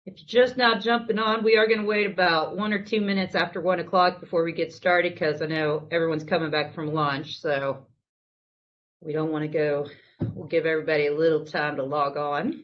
If you're just now jumping on, we are going to wait about 1 or 2 minutes after 1 o'clock before we get started because I know everyone's coming back from lunch, so we don't want to go. We'll give everybody a little time to log on.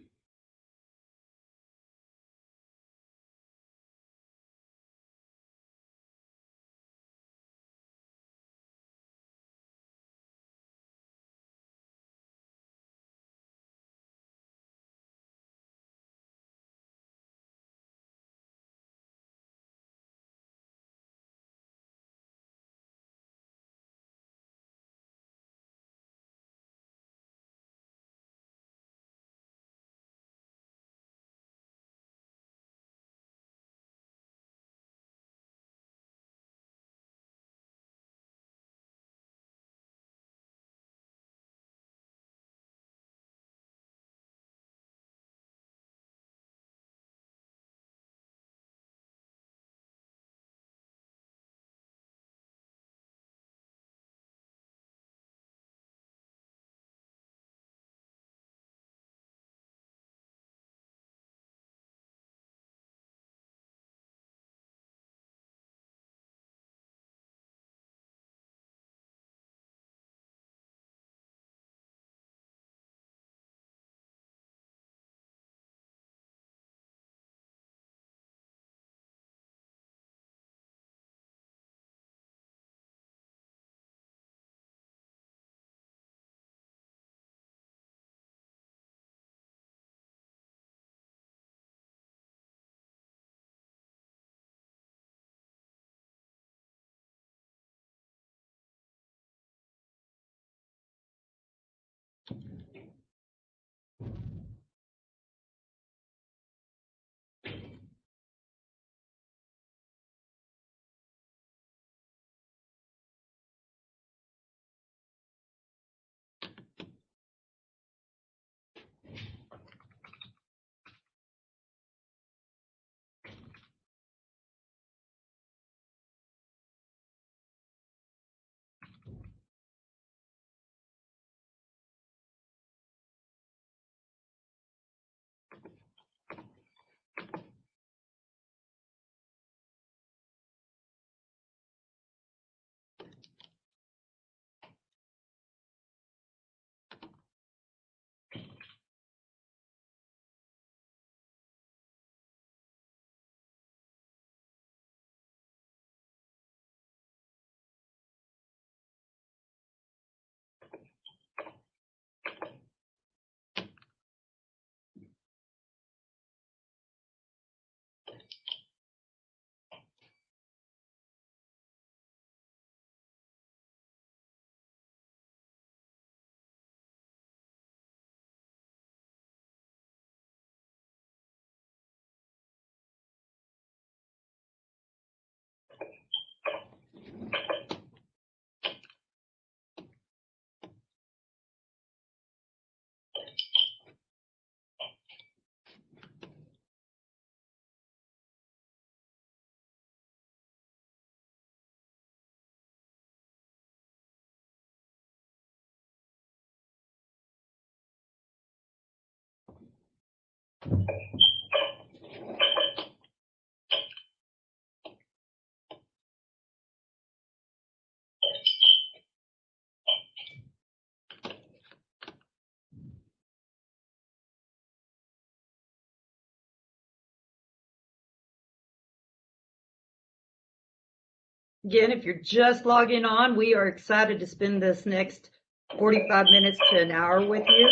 Again, if you're just logging on, we are excited to spend this next 45 minutes to an hour with you.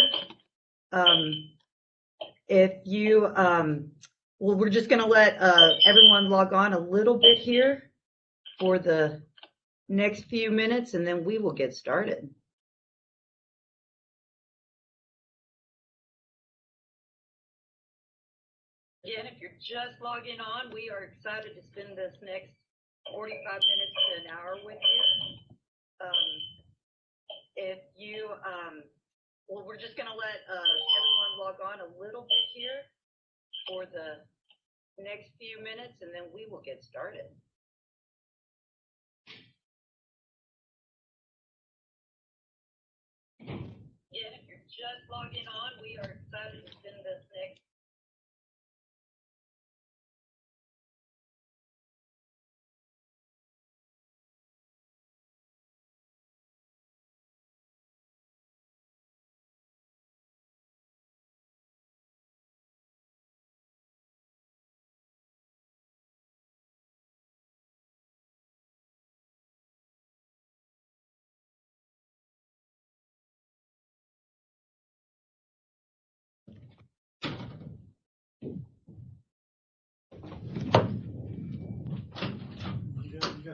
If you, well, we're just going to let everyone log on a little bit here for the next few minutes, and then we will get started. Again, if you're just logging on, we are excited to spend this next 45 minutes to an hour with you. If you, well, we're just going to let everyone log on a little bit here for the next few minutes, and then we will get started. Again, if you're just logging on, we are excited to spend this next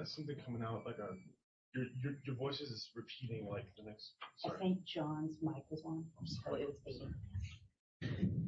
got something coming out like a your voice is repeating like the next. Sorry. I think John's mic was on, so it was beeping.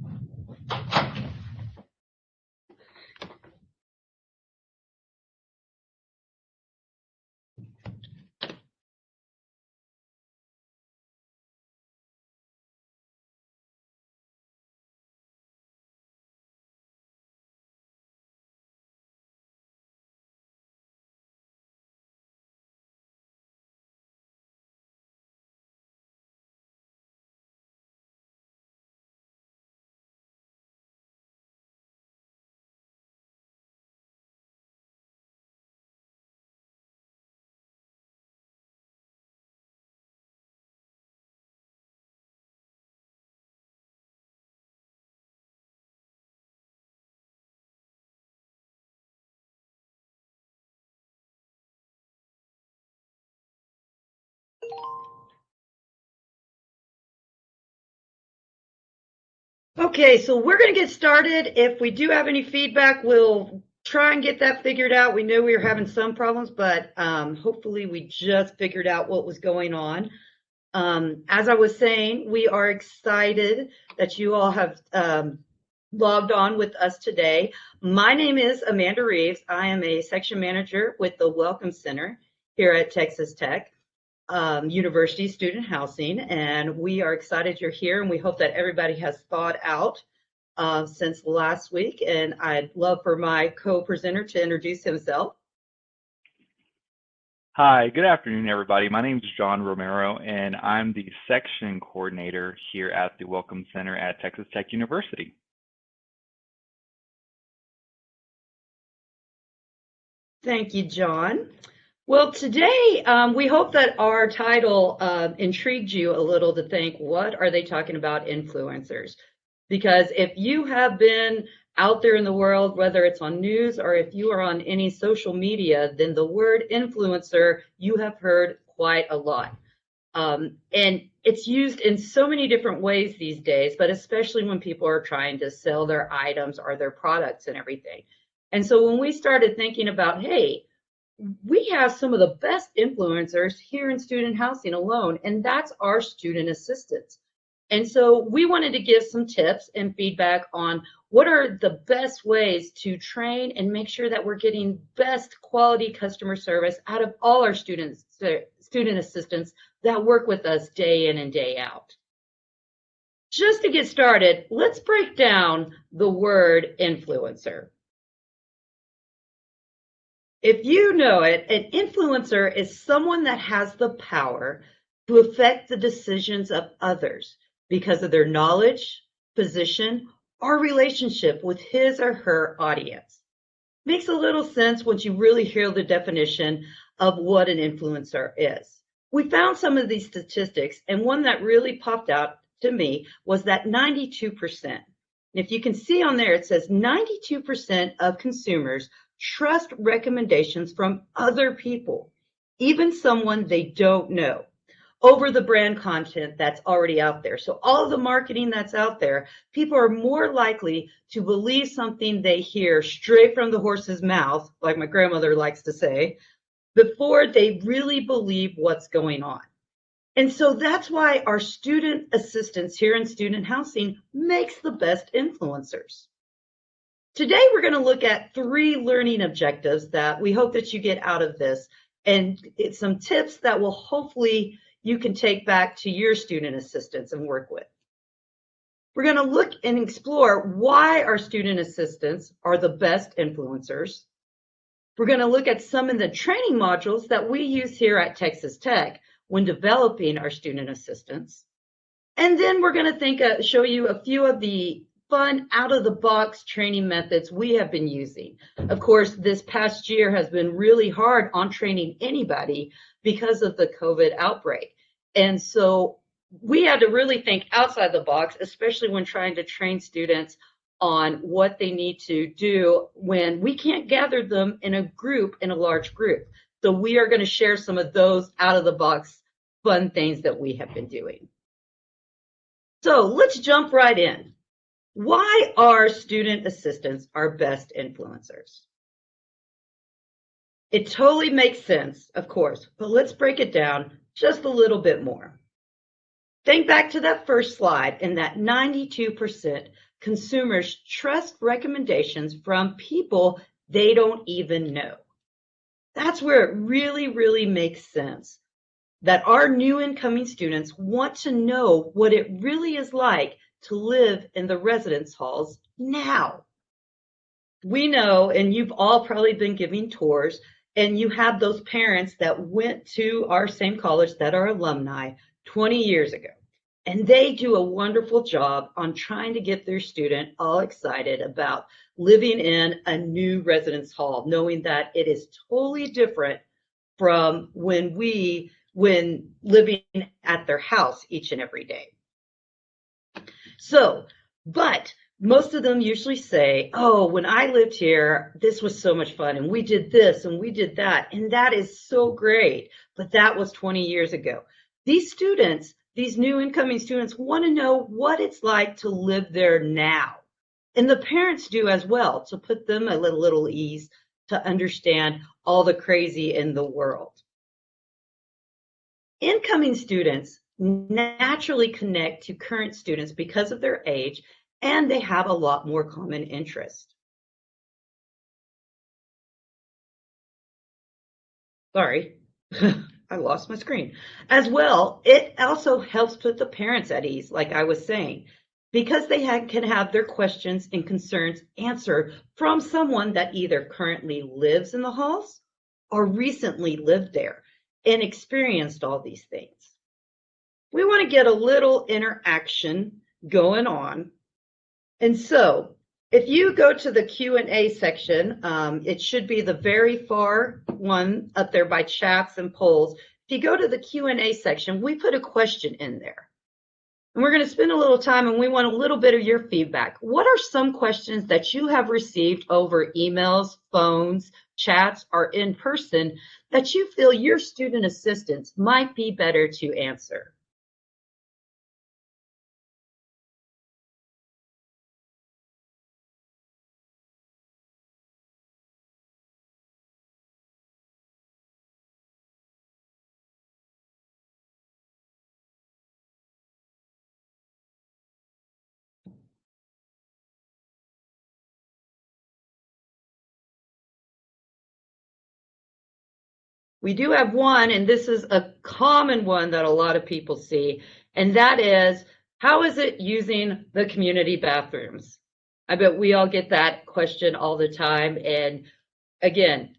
Okay, so we're going to get started. If we do have any feedback, we'll try and get that figured out. We know we were having some problems, but hopefully we just figured out what was going on. As I was saying, we are excited that you all have logged on with us today. My name is Amanda Reeves. I am a section manager with the Welcome Center here at Texas Tech University Student Housing, and we are excited you're here, and we hope that everybody has thawed out since last week. And I'd love for my co-presenter to introduce himself. Hi, good afternoon, everybody. My name is John Romero, and I'm the section coordinator here at the Welcome Center at Texas Tech University. Thank you, John. Well, today we hope that our title intrigued you a little to think, what are they talking about influencers? Because if you have been out there in the world, whether it's on news or if you are on any social media, then the word influencer you have heard quite a lot. And it's used in so many different ways these days, but especially when people are trying to sell their items or their products and everything. And so when we started thinking about, hey, we have some of the best influencers here in student housing alone, and that's our student assistants. And so we wanted to give some tips and feedback on what are the best ways to train and make sure that we're getting best quality customer service out of all our student assistants that work with us day in and day out. Just to get started, let's break down the word influencer. If you know it, an influencer is someone that has the power to affect the decisions of others because of their knowledge, position, or relationship with his or her audience. Makes a little sense once you really hear the definition of what an influencer is. We found some of these statistics, and one that really popped out to me was that 92%. And if you can see on there, it says 92% of consumers trust recommendations from other people, even someone they don't know, over the brand content that's already out there. So all of the marketing that's out there, people are more likely to believe something they hear straight from the horse's mouth, like my grandmother likes to say, before they really believe what's going on. And so that's why our student assistants here in student housing makes the best influencers. Today, we're going to look at 3 learning objectives that we hope that you get out of this, and it's some tips that will hopefully you can take back to your student assistants and work with. We're going to look and explore why our student assistants are the best influencers. We're going to look at some of the training modules that we use here at Texas Tech when developing our student assistants. And then we're going to show you a few of the fun out-of-the-box training methods we have been using. Of course, this past year has been really hard on training anybody because of the COVID outbreak. And so we had to really think outside the box, especially when trying to train students on what they need to do when we can't gather them in a group, in a large group. So we are going to share some of those out-of-the-box fun things that we have been doing. So let's jump right in. Why are student assistants our best influencers? It totally makes sense, of course, but let's break it down just a little bit more. Think back to that first slide and that 92% consumers trust recommendations from people they don't even know. That's where it really, really makes sense that our new incoming students want to know what it really is like to live in the residence halls now. We know, and you've all probably been giving tours, and you have those parents that went to our same college that are alumni 20 years ago. And they do a wonderful job on trying to get their student all excited about living in a new residence hall, knowing that it is totally different from when living at their house each and every day. So, but most of them usually say, oh, when I lived here, this was so much fun, and we did this and we did that, and that is so great, but that was 20 years ago. These students, these new incoming students, want to know what it's like to live there now. And the parents do as well, to put them at a little ease, to understand all the crazy in the world. Incoming students naturally connect to current students because of their age, and they have a lot more common interest. Sorry, I lost my screen. As well, it also helps put the parents at ease, like I was saying, because they can have their questions and concerns answered from someone that either currently lives in the halls or recently lived there and experienced all these things. We want to get a little interaction going on. And so if you go to the Q&A section, it should be the very far one up there by chats and polls. If you go to the Q&A section, we put a question in there. And we're going to spend a little time, and we want a little bit of your feedback. What are some questions that you have received over emails, phones, chats, or in person that you feel your student assistants might be better to answer? We do have one, and this is a common one that a lot of people see, and that is, how is it using the community bathrooms? I bet we all get that question all the time. And again,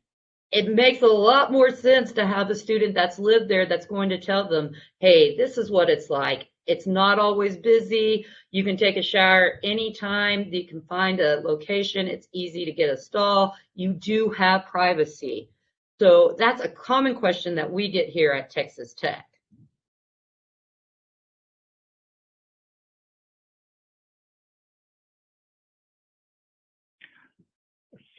it makes a lot more sense to have a student that's lived there that's going to tell them, hey, this is what it's like. It's not always busy. You can take a shower anytime. You can find a location. It's easy to get a stall. You do have privacy. So that's a common question that we get here at Texas Tech.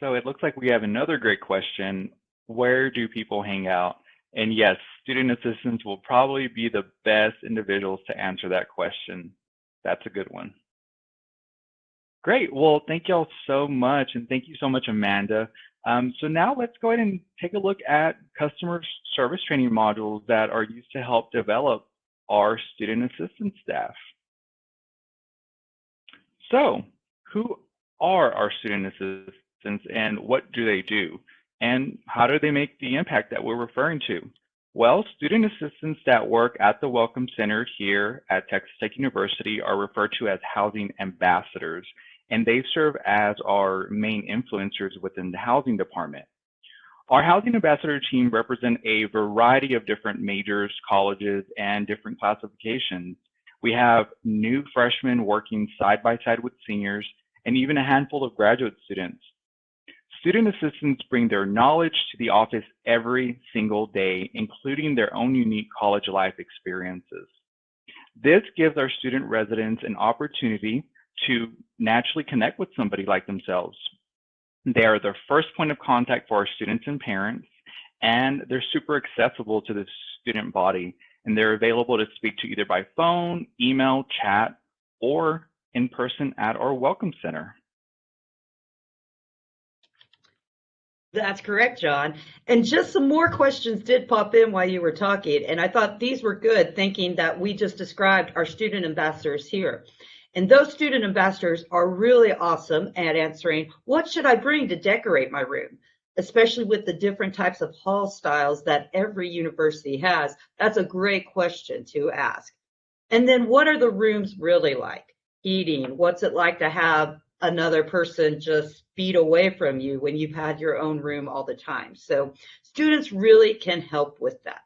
So it looks like we have another great question. Where do people hang out? And yes, student assistants will probably be the best individuals to answer that question. That's a good one. Great. Well, thank y'all so much. And thank you so much, Amanda. So now let's go ahead and take a look at customer service training modules that are used to help develop our student assistance staff. So who are our student assistants and what do they do? And how do they make the impact that we're referring to? Well, student assistants that work at the Welcome Center here at Texas Tech University are referred to as housing ambassadors, and they serve as our main influencers within the housing department. Our housing ambassador team represent a variety of different majors, colleges, and different classifications. We have new freshmen working side by side with seniors, and even a handful of graduate students. Student assistants bring their knowledge to the office every single day, including their own unique college life experiences. This gives our student residents an opportunity to naturally connect with somebody like themselves. They are the first point of contact for our students and parents, and they're super accessible to the student body, and they're available to speak to either by phone, email, chat, or in person at our Welcome Center. That's correct, John. And just some more questions did pop in while you were talking, and I thought these were good, thinking that we just described our student ambassadors here. And those student ambassadors are really awesome at answering, what should I bring to decorate my room? Especially with the different types of hall styles that every university has. That's a great question to ask. And then what are the rooms really like? Heating, what's it like to have another person just feet away from you when you've had your own room all the time? So students really can help with that.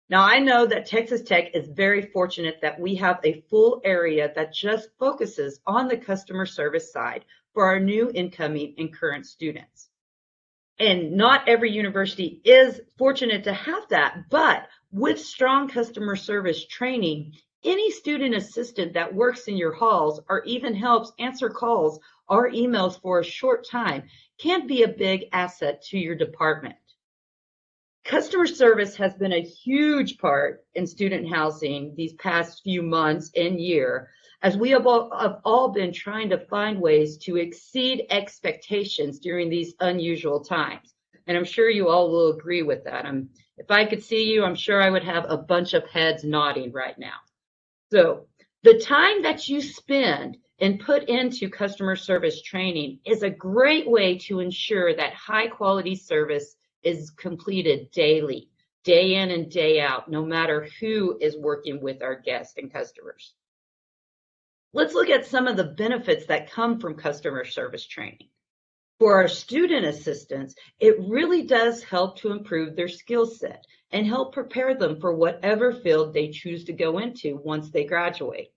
Now, I know that Texas Tech is very fortunate that we have a full area that just focuses on the customer service side for our new incoming and current students. And not every university is fortunate to have that, but with strong customer service training, any student assistant that works in your halls or even helps answer calls or emails for a short time can be a big asset to your department. Customer service has been a huge part in student housing these past few months and year, as we have all been trying to find ways to exceed expectations during these unusual times. And I'm sure you all will agree with that. If I could see you, I'm sure I would have a bunch of heads nodding right now. So the time that you spend and put into customer service training is a great way to ensure that high quality service is completed daily, day in and day out, no matter who is working with our guests and customers. Let's look at some of the benefits that come from customer service training. For our student assistants, it really does help to improve their skill set and help prepare them for whatever field they choose to go into once they graduate.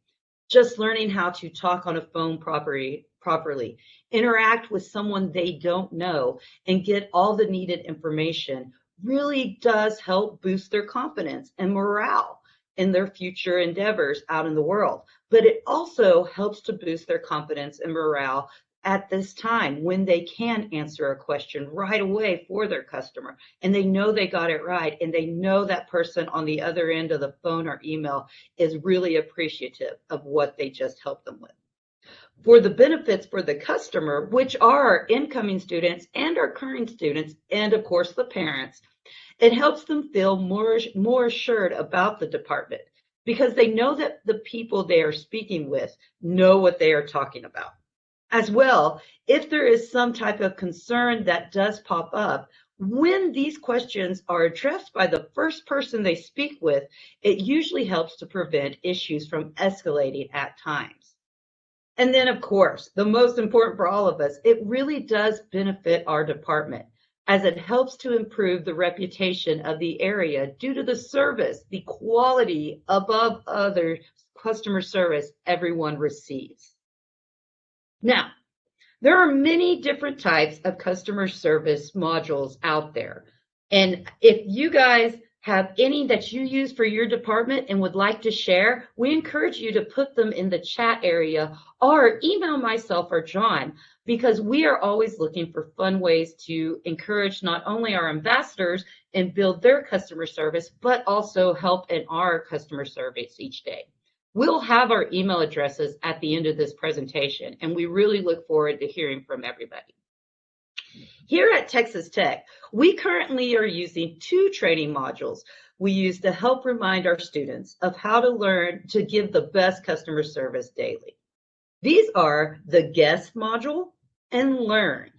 Just learning how to talk on a phone properly, interact with someone they don't know, and get all the needed information really does help boost their confidence and morale in their future endeavors out in the world. But it also helps to boost their confidence and morale at this time when they can answer a question right away for their customer and they know they got it right and they know that person on the other end of the phone or email is really appreciative of what they just helped them with. For the benefits for the customer, which are incoming students and our current students, and of course the parents, it helps them feel more assured about the department because they know that the people they are speaking with know what they are talking about. As well, if there is some type of concern that does pop up, when these questions are addressed by the first person they speak with, it usually helps to prevent issues from escalating at times. And then, of course, the most important for all of us, it really does benefit our department as it helps to improve the reputation of the area due to the service, the quality above other customer service everyone receives. Now, there are many different types of customer service modules out there. And if you guys have any that you use for your department and would like to share, we encourage you to put them in the chat area or email myself or John, because we are always looking for fun ways to encourage not only our ambassadors and build their customer service, but also help in our customer service each day. We'll have our email addresses at the end of this presentation, and we really look forward to hearing from everybody. Here at Texas Tech, we currently are using 2 training modules we use to help remind our students of how to learn to give the best customer service daily. These are the Guest module and Learn.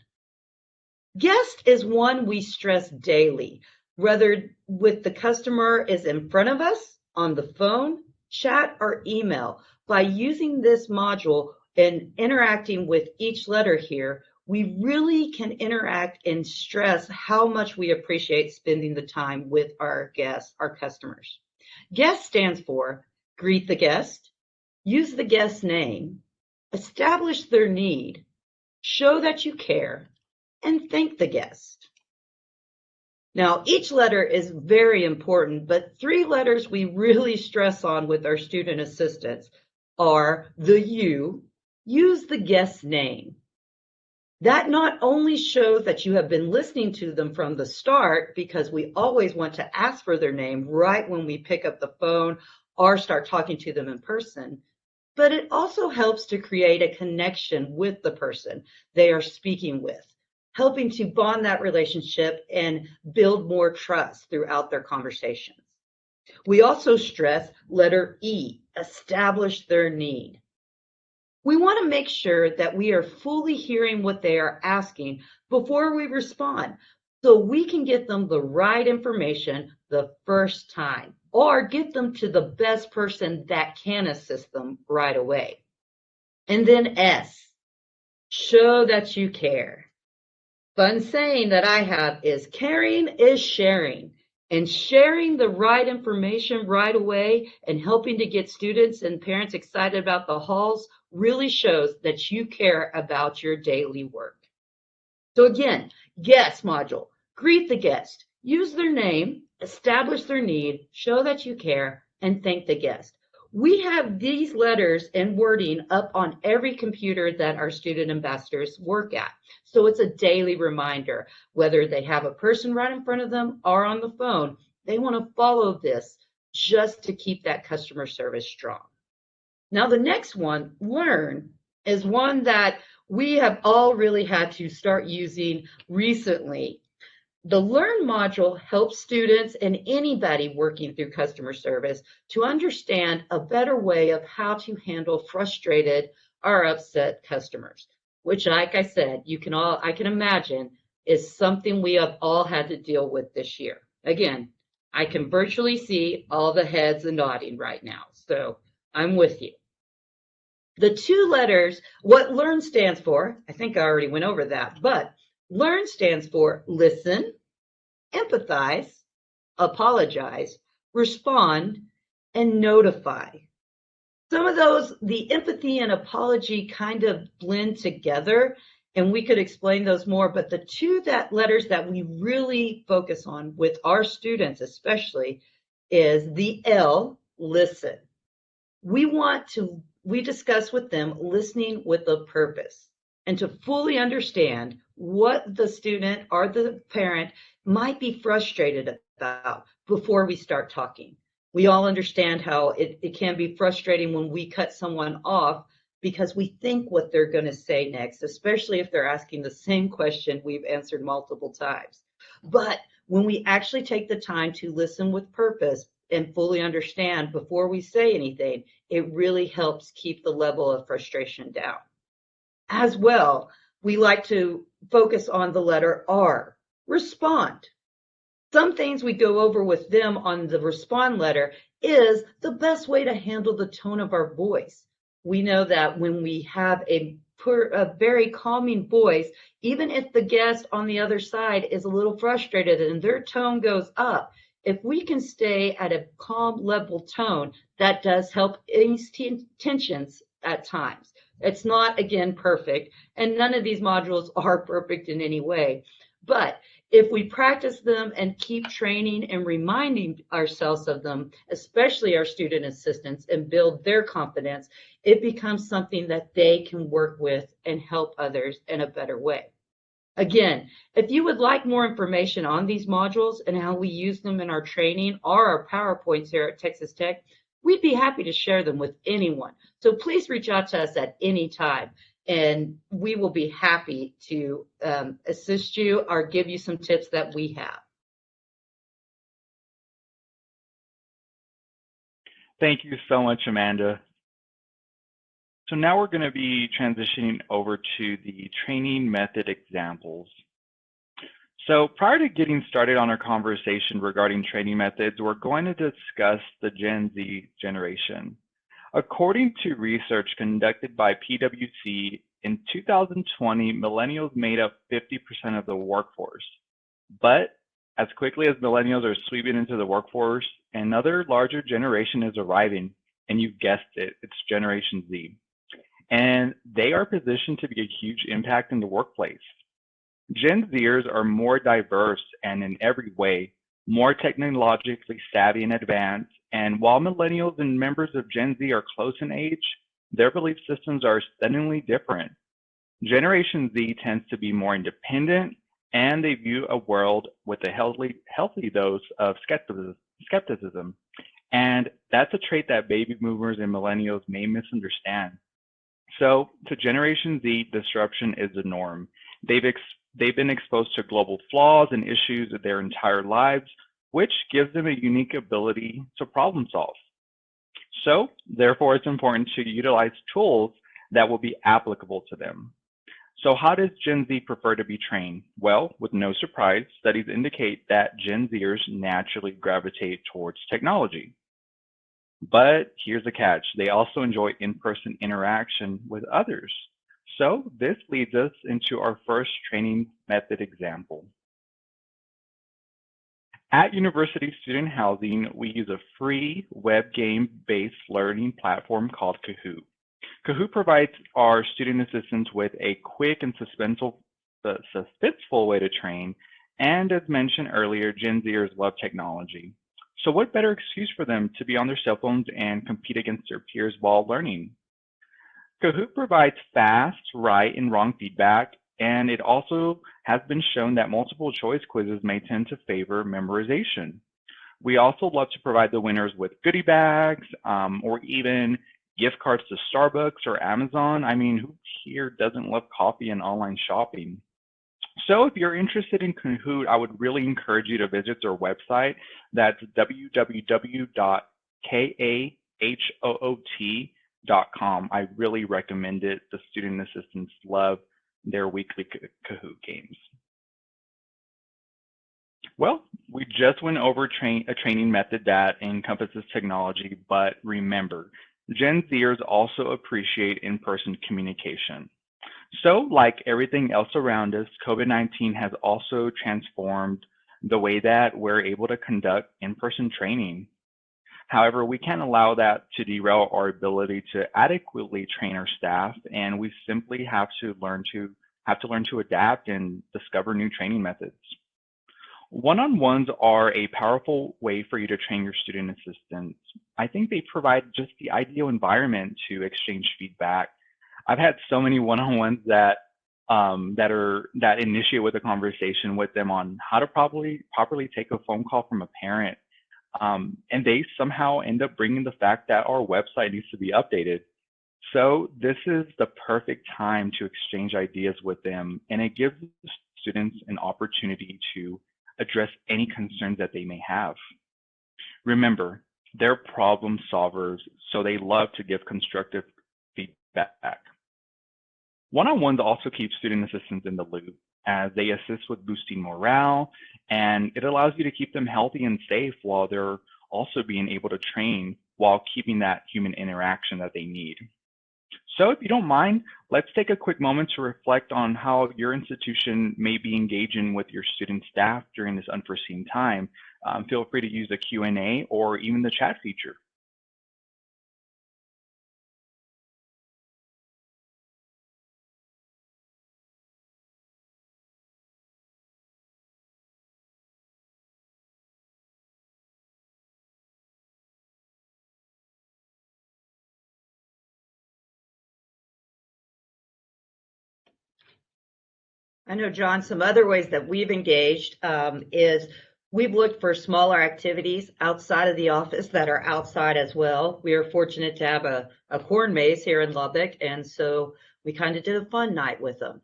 Guest is one we stress daily, whether with the customer is in front of us, on the phone, chat, or email. By using this module and interacting with each letter here, we really can interact and stress how much we appreciate spending the time with our guests, our customers. Guest stands for greet the guest, use the guest's name, establish their need, show that you care, and thank the guest. Now, each letter is very important, but 3 letters we really stress on with our student assistants are the you, use the guest's name. That not only shows that you have been listening to them from the start, because we always want to ask for their name right when we pick up the phone or start talking to them in person, but it also helps to create a connection with the person they are speaking with. helping to bond that relationship and build more trust throughout their conversations. We also stress letter E, establish their need. We want to make sure that we are fully hearing what they are asking before we respond, so we can get them the right information the first time or get them to the best person that can assist them right away. And then S, show that you care. Fun saying that I have is caring is sharing. And sharing the right information right away and helping to get students and parents excited about the halls really shows that you care about your daily work. So again, guest module, greet the guest, use their name, establish their need, show that you care, and thank the guest. We have these letters and wording up on every computer that our student ambassadors work at. So it's a daily reminder, whether they have a person right in front of them or on the phone, they want to follow this just to keep that customer service strong. Now, the next one, learn, is one that we have all really had to start using recently. The Learn module helps students and anybody working through customer service to understand a better way of how to handle frustrated or upset customers, which, like I said, I can imagine is something we have all had to deal with this year. Again, I can virtually see all the heads nodding right now, so I'm with you. The two letters, what LEARN stands for, I think I already went over that, but LEARN stands for listen, empathize, apologize, respond, and notify. Some of those, the empathy and apology kind of blend together, and we could explain those more, but the two letters that we really focus on with our students especially is the L, listen. We discuss with them listening with a purpose and to fully understand what the student or the parent might be frustrated about before we start talking. We all understand how it can be frustrating when we cut someone off because we think what they're going to say next, especially if they're asking the same question we've answered multiple times. But when we actually take the time to listen with purpose and fully understand before we say anything, it really helps keep the level of frustration down. As well, we like to focus on the letter R, respond. Some things we go over with them on the respond letter is the best way to handle the tone of our voice. We know that when we have a very calming voice, even if the guest on the other side is a little frustrated and their tone goes up, if we can stay at a calm level tone, that does help ease tensions at times. It's not, again, perfect, and none of these modules are perfect in any way. But if we practice them and keep training and reminding ourselves of them, especially our student assistants, and build their confidence, it becomes something that they can work with and help others in a better way. Again, if you would like more information on these modules and how we use them in our training or our PowerPoints here at Texas Tech, we'd be happy to share them with anyone. So please reach out to us at any time, and we will be happy to assist you or give you some tips that we have. Thank you so much, Amanda. So now we're going to be transitioning over to the training method examples. So prior to getting started on our conversation regarding training methods, we're going to discuss the Gen Z generation. According to research conducted by PwC, in 2020, millennials made up 50% of the workforce. But as quickly as millennials are sweeping into the workforce, another larger generation is arriving, and you guessed it, it's Generation Z. And they are positioned to be a huge impact in the workplace. Gen Zers are more diverse and in every way, more technologically savvy and advanced. And while millennials and members of Gen Z are close in age, their belief systems are stunningly different. Generation Z tends to be more independent, and they view a world with a healthy dose of skepticism. And that's a trait that baby boomers and millennials may misunderstand. So to Generation Z, disruption is the norm. They've They've been exposed to global flaws and issues of their entire lives, which gives them a unique ability to problem solve. So, therefore, it's important to utilize tools that will be applicable to them. So how does Gen Z prefer to be trained? Well, with no surprise, studies indicate that Gen Zers naturally gravitate towards technology. But here's the catch. They also enjoy in-person interaction with others. So this leads us into our first training method example. At University Student Housing, we use a free web game-based learning platform called Kahoot. Kahoot provides our student assistants with a quick and suspenseful way to train, and as mentioned earlier, Gen Zers love technology. So what better excuse for them to be on their cell phones and compete against their peers while learning? Kahoot provides fast, right, and wrong feedback, and it also has been shown that multiple choice quizzes may tend to favor memorization. We also love to provide the winners with goodie bags or even gift cards to Starbucks or Amazon. I mean, who here doesn't love coffee and online shopping? So if you're interested in Kahoot, I would really encourage you to visit their website. That's www.kahoot.com. I really recommend it. The student assistants love their weekly Kahoot games. Well, we just went over a training method that encompasses technology, but remember, Gen Zers also appreciate in-person communication. So, like everything else around us, COVID-19 has also transformed the way that we're able to conduct in-person training. However, we can't allow that to derail our ability to adequately train our staff, and we simply have to learn to adapt and discover new training methods. One-on-ones are a powerful way for you to train your student assistants. I think they provide just the ideal environment to exchange feedback. I've had so many one-on-ones that initiate with a conversation with them on how to properly take a phone call from a parent, and they somehow end up bringing the fact that our website needs to be updated. So this is the perfect time to exchange ideas with them, and it gives students an opportunity to address any concerns that they may have. Remember, they're problem solvers, so they love to give constructive feedback. One-on-ones also keep student assistants in the loop as they assist with boosting morale, and it allows you to keep them healthy and safe while they're also being able to train while keeping that human interaction that they need. So if you don't mind, let's take a quick moment to reflect on how your institution may be engaging with your student staff during this unforeseen time. Feel free to use the Q&A or even the chat feature. I know, John, some other ways that we've engaged is we've looked for smaller activities outside of the office that are outside as well. We are fortunate to have a corn maze here in Lubbock, and so we kind of did a fun night with them.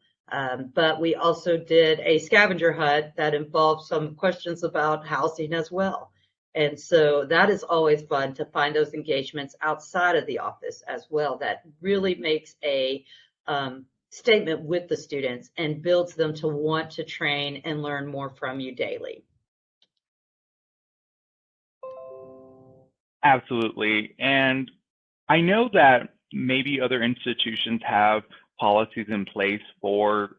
But we also did a scavenger hunt that involved some questions about housing as well. And so that is always fun to find those engagements outside of the office as well. That really makes a statement with the students and builds them to want to train and learn more from you daily. Absolutely. And I know that maybe other institutions have policies in place for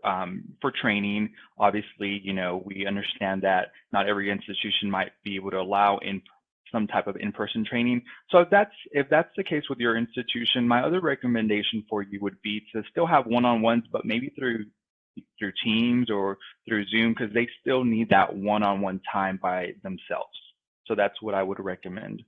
training. Obviously, you know, we understand that not every institution might be able to allow some type of in-person training. So if that's the case with your institution, my other recommendation for you would be to still have one-on-ones, but maybe through Teams or through Zoom, because they still need that one-on-one time by themselves. So that's what I would recommend.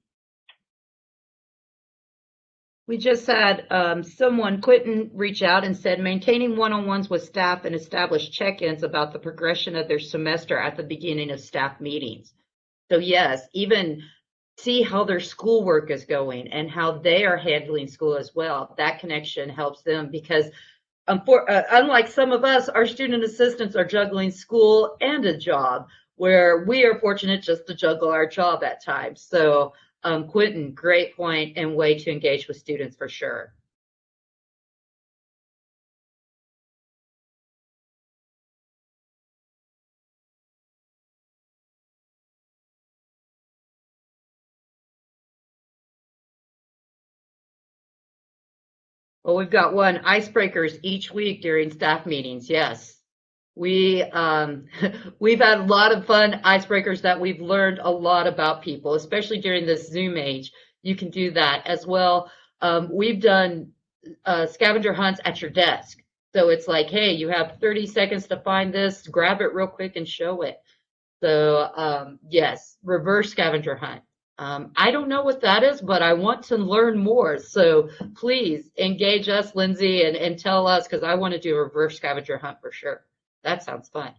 We just had someone, Quentin, reach out and said maintaining one-on-ones with staff and establish check-ins about the progression of their semester at the beginning of staff meetings. So yes, even see how their schoolwork is going and how they are handling school as well. That connection helps them because unlike some of us, our student assistants are juggling school and a job, where we are fortunate just to juggle our job at times. So, Quentin, great point and way to engage with students for sure. Well, we've got one icebreakers each week during staff meetings. Yes, we we've had a lot of fun icebreakers that we've learned a lot about people, especially during this Zoom age. You can do that as well. We've done scavenger hunts at your desk. So it's like, hey, you have 30 seconds to find this, grab it real quick and show it. So yes, reverse scavenger hunt. I don't know what that is, but I want to learn more. So please engage us, Lindsay, and tell us, because I want to do a reverse scavenger hunt for sure. That sounds fun.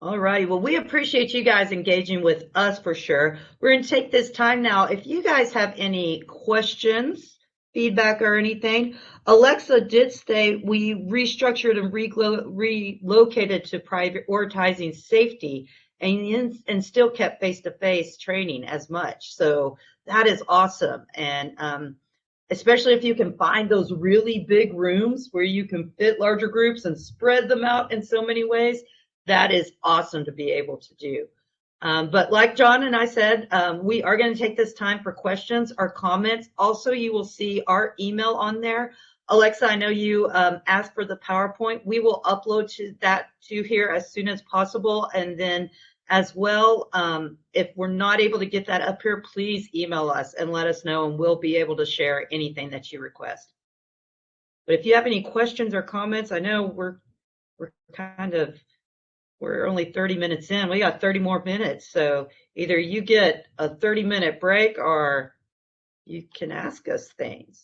All right. Well, we appreciate you guys engaging with us for sure. We're going to take this time now. If you guys have any questions, feedback, or anything, Alexa did say we restructured and relocated to prioritizing safety and still kept face-to-face training as much. So that is awesome. And especially if you can find those really big rooms where you can fit larger groups and spread them out in so many ways, that is awesome to be able to do. But like John and I said, we are going to take this time for questions or comments. Also, you will see our email on there. Alexa, I know you asked for the PowerPoint. We will upload that to here as soon as possible. And then as well, if we're not able to get that up here, please email us and let us know, and we'll be able to share anything that you request. But if you have any questions or comments, I know we're only 30 minutes in. We got 30 more minutes. So either you get a 30-minute break or you can ask us things.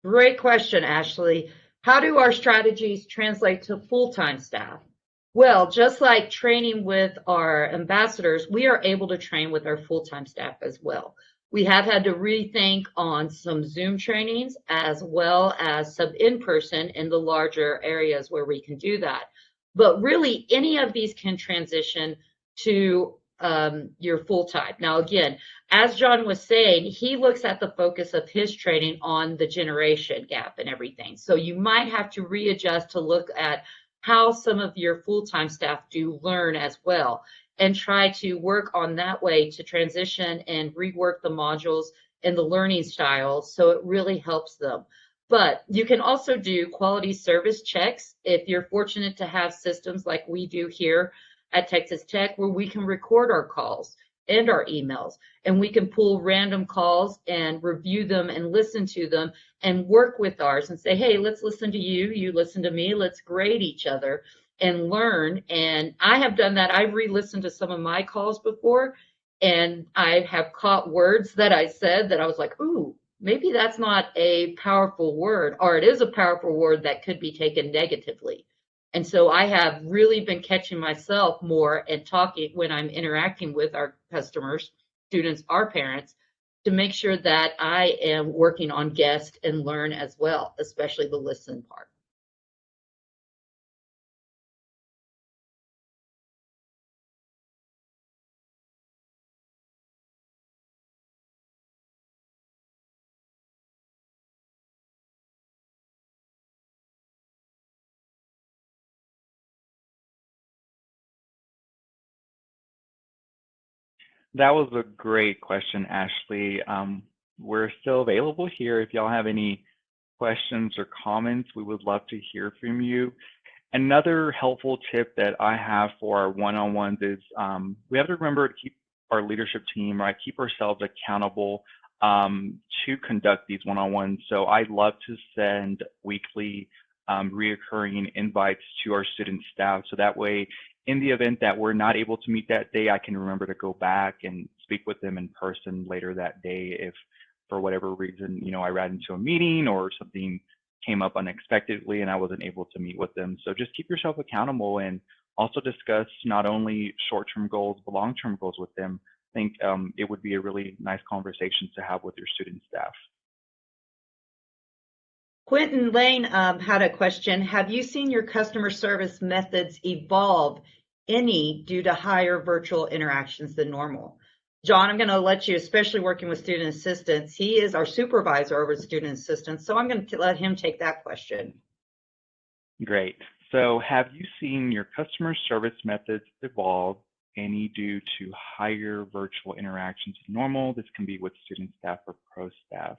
Great question, Ashley. How do our strategies translate to full-time staff? Well, just like training with our ambassadors, we are able to train with our full-time staff as well. We have had to rethink on some Zoom trainings as well as some in-person in the larger areas where we can do that. But really, any of these can transition to your full-time. Now, again, as John was saying, he looks at the focus of his training on the generation gap and everything. So you might have to readjust to look at how some of your full-time staff do learn as well, and try to work on that way to transition and rework the modules and the learning styles so it really helps them. But you can also do quality service checks if you're fortunate to have systems like we do here at Texas Tech, where we can record our calls and our emails, and we can pull random calls and review them and listen to them and work with ours and say, hey, let's listen to you, you listen to me, let's grade each other and learn. And I have done that. I've re-listened to some of my calls before, and I have caught words that I said that I was like, ooh, maybe that's not a powerful word, or it is a powerful word that could be taken negatively. And so I have really been catching myself more and talking when I'm interacting with our customers, students, our parents, to make sure that I am working on guest and learn as well, especially the listen part. That was a great question, Ashley. We're still available here. If y'all have any questions or comments, we would love to hear from you. Another helpful tip that I have for our one-on-ones is we have to remember to keep our leadership team, right, keep ourselves accountable to conduct these one-on-ones. So I love to send weekly reoccurring invites to our student staff. So that way, in the event that we're not able to meet that day, I can remember to go back and speak with them in person later that day if for whatever reason, I ran into a meeting or something came up unexpectedly and I wasn't able to meet with them. So just keep yourself accountable and also discuss not only short-term goals, but long-term goals with them. I think it would be a really nice conversation to have with your student staff. Quentin Lane had a question. Have you seen your customer service methods evolve any due to higher virtual interactions than normal? John, I'm going to let you, especially working with student assistants. He is our supervisor over student assistants, so I'm going to let him take that question. Great. So have you seen your customer service methods evolve any due to higher virtual interactions than normal? This can be with student staff or pro staff.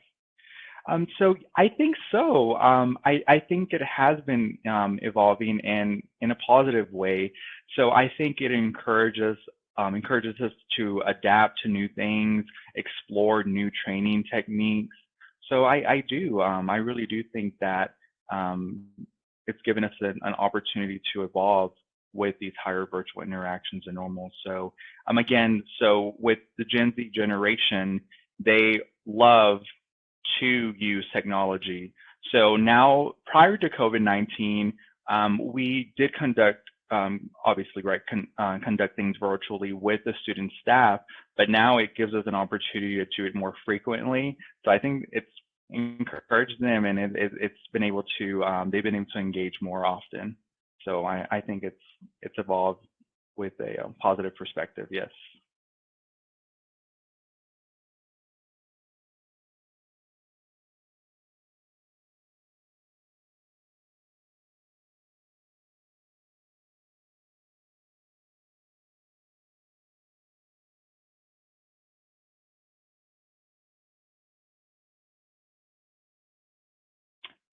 So I think so. I think it has been evolving and in a positive way. So I think it encourages us to adapt to new things, explore new training techniques. So I do. I really do think that it's given us an opportunity to evolve with these higher virtual interactions than normal. So again, so with the Gen Z generation, they love to use technology. So now, prior to COVID-19, we did conduct, obviously, right, conduct things virtually with the student staff, but now it gives us an opportunity to do it more frequently. So I think it's encouraged them and it's been able to, they've been able to engage more often. So I think it's evolved with a positive perspective, yes.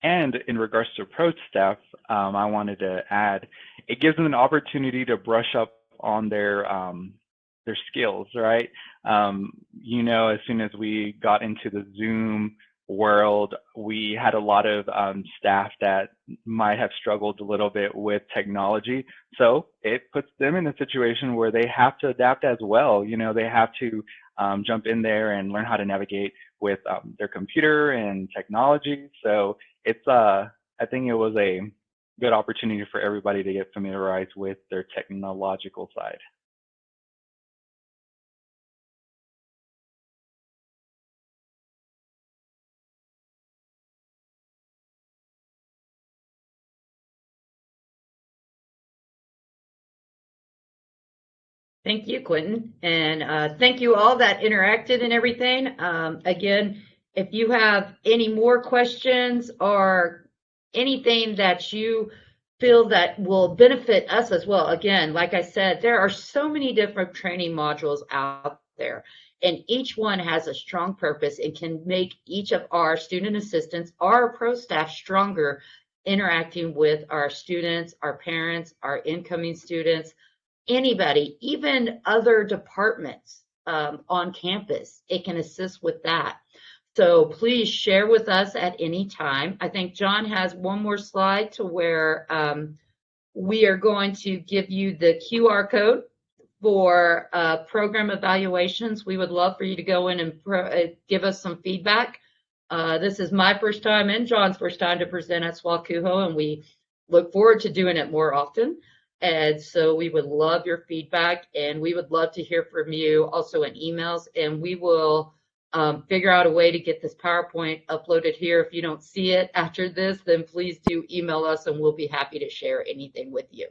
And in regards to approach staff, I wanted to add, it gives them an opportunity to brush up on their skills, right? As soon as we got into the Zoom world, we had a lot of staff that might have struggled a little bit with technology. So it puts them in a situation where they have to adapt as well. They have to jump in there and learn how to navigate with their computer and technology. So it's I think it was a good opportunity for everybody to get familiarized with their technological side. Thank you, Quentin. And thank you all that interacted and everything. Again, if you have any more questions or anything that you feel that will benefit us as well, again, like I said, there are so many different training modules out there, and each one has a strong purpose and can make each of our student assistants, our pro staff, stronger interacting with our students, our parents, our incoming students, anybody, even other departments on campus. It can assist with that. So please share with us at any time. I think John has one more slide to where we are going to give you the QR code for program evaluations. We would love for you to go in and give us some feedback. This is my first time and John's first time to present at SWACUHO, and we look forward to doing it more often. And so we would love your feedback, and we would love to hear from you also in emails, and we will figure out a way to get this PowerPoint uploaded here. If you don't see it after this, then please do email us and we'll be happy to share anything with you.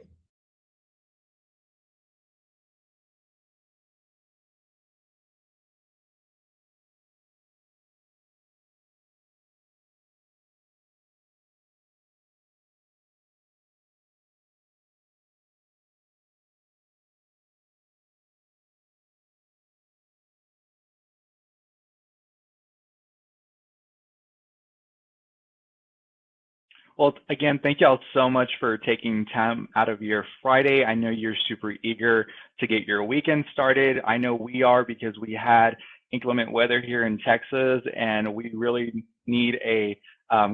Well, again, thank y'all so much for taking time out of your Friday. I know you're super eager to get your weekend started. I know we are because we had inclement weather here in Texas, and we really need a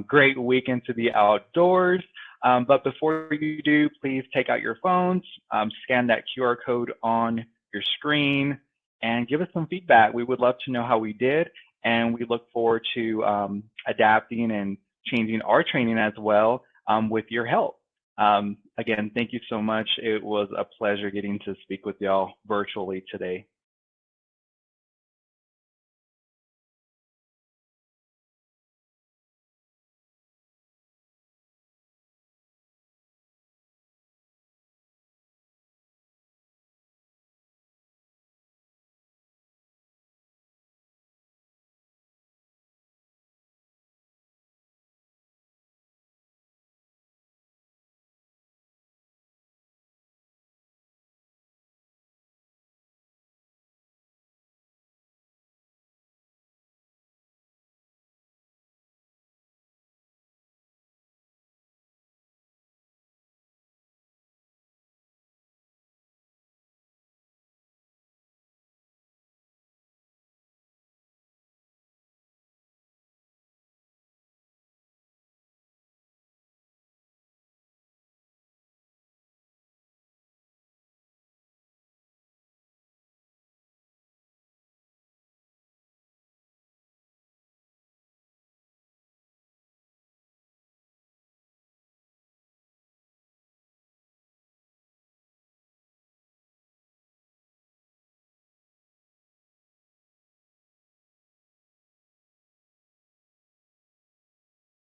great weekend to be outdoors. But before you do, please take out your phones, scan that QR code on your screen, and give us some feedback. We would love to know how we did, and we look forward to adapting and changing our training as well with your help. Again, thank you so much. It was a pleasure getting to speak with y'all virtually today.